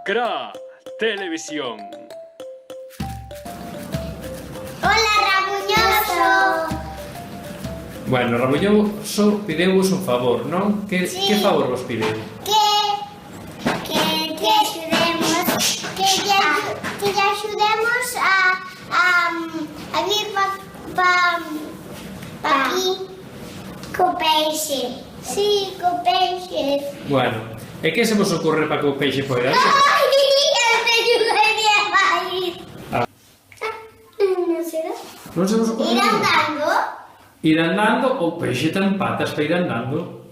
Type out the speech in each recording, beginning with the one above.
CRA Televisión. Hola, Rabuñoso! Bueno, Rabuñoso pideuvos un favor, non? Que favor vos pideu? Que lle axudemos a vir pa aquí co peixe. Sí, co peixe. Bueno, e que se vos ocorre para que o peixe poida? Ai, eu teño unha idea para ir. Non será? Non se vos ocorre? Ir andando. Ir andando, o peixe ten patas para ir andando.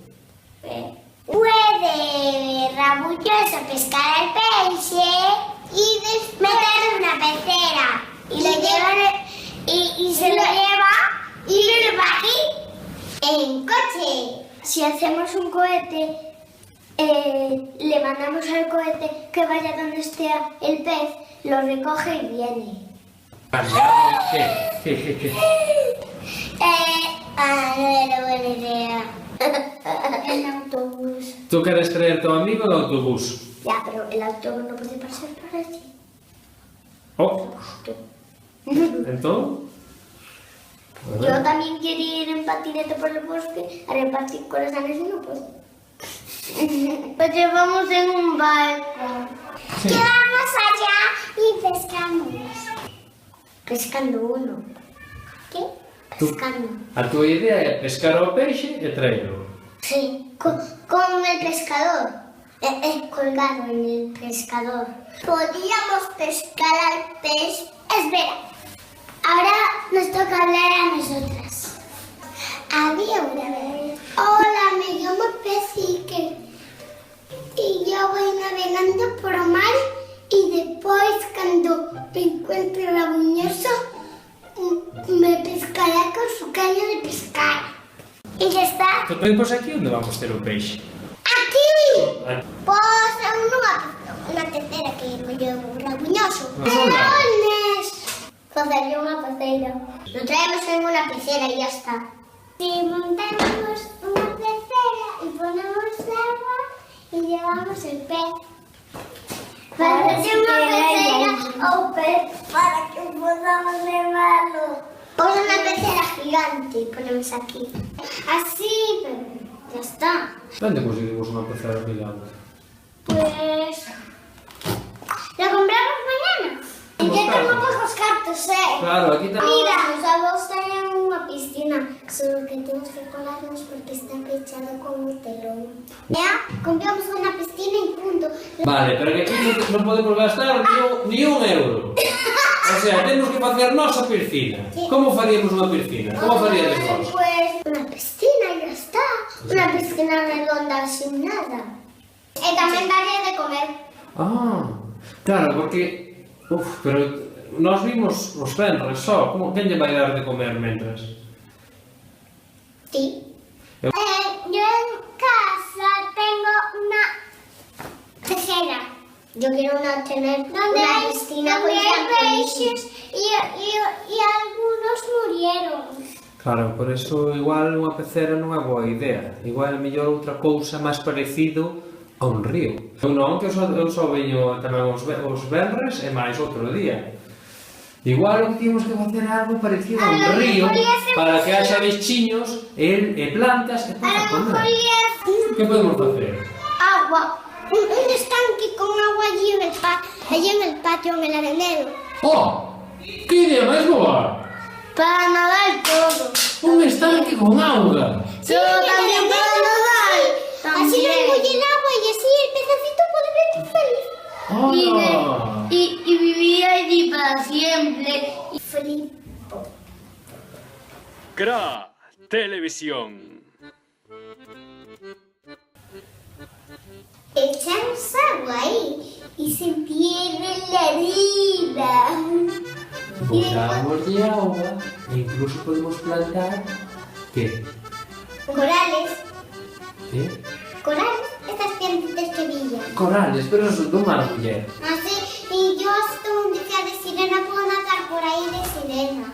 Puede Rabuñoso pescar al peixe y meterlo en una pecera y lo lleva y se lo lleva y viene para aquí en coche. Si hacemos un cohete, le mandamos al cohete que vaya donde esté el pez, lo recoge y viene. ¿Qué? No era buena idea. El autobús. Tú queres traer tu amigo no autobús? Ya, pero el autobús no puede pasar por allí. Oh, entón? Yo también quería ir en patinete por el bosque a repartir corazones y no puedo. Pues llevamos en un barco. Sí. Quedamos allá y pescamos. Pescando uno. ¿Qué? Pescando. A tua idea é pescar o peixe e traelo. Sí, con el pescador. Colgado en el pescador. Podíamos pescar al pez. Espera. Ahora nos toca hablar a nosotras. Había una vez. Hola, me llamo Pesique. Y yo voy navegando por o mar y después cuando me encuentre Rabuñoso me pescará con su caña de pescar. Y ya está. Entón, pois aquí onde vamos ter o peixe? ¡Aquí! Aquí. Pues una tercera que me llevo Rabuñoso. Hola. Facerle unha pecera. Lo traemos en una pecera y ya está. Si montamos una pecera y ponemos agua y llevamos el pez. Facerle una pecera ao pez para que podamos levarlo. Pon una pecera gigante y ponemos aquí. Así, pero ya está. Onde conseguimos unha pecera gigante? Pues... ¿lo compramos mañana? Y yo tengo pocos cartos, Claro, aquí está. Mira, los avós tenían una piscina, solo que tenemos que colarnos porque está pechado con un telón. Ya, compramos una piscina y punto. Vale, pero que aquí non podemos gastar ni un euro. O sea, temos que facer nosa piscina. Sí. Como faríamos unha piscina? Como faríamos vos? Pues una piscina y ya está. Una piscina redonda sin nada. Y también daría de comer. Ah, claro, porque... pero nós vimos os venres só. Como quen lle vai dar de comer mentras? Sí. Yo en casa tengo una pecera. Yo quiero tener una piscina con peixes y algunos murieron. Claro, por eso igual unha pecera non é boa idea. Igual é mellor outra cousa máis parecido a un río. Eu non, que eu só veño tamén os venres e máis outro día. Igual o que temos que facer algo parecido a un río para que haxa bichiños e plantas e para comer. Que podemos facer? Agua. Un estanque con agua allí en el patio, en el arenero. Oh, que idea máis boa! Para nadar todo. Un estanque con auga. Solo también para nadar. Así no engulle el agua y así el pececito puede vivir feliz. Ah. Y vivía allí para siempre. Y flipo. CRA Televisión. Echamos agua ahí y se pierde la vida. Botamos de auga e incluso podemos plantar... ¿Qué? Corales. ¿Qué? Corales, estas piedritas que brillan. Corales, pero son de mar muller. Así, y yo hasta un día de sirena puedo nadar por ahí de sirena.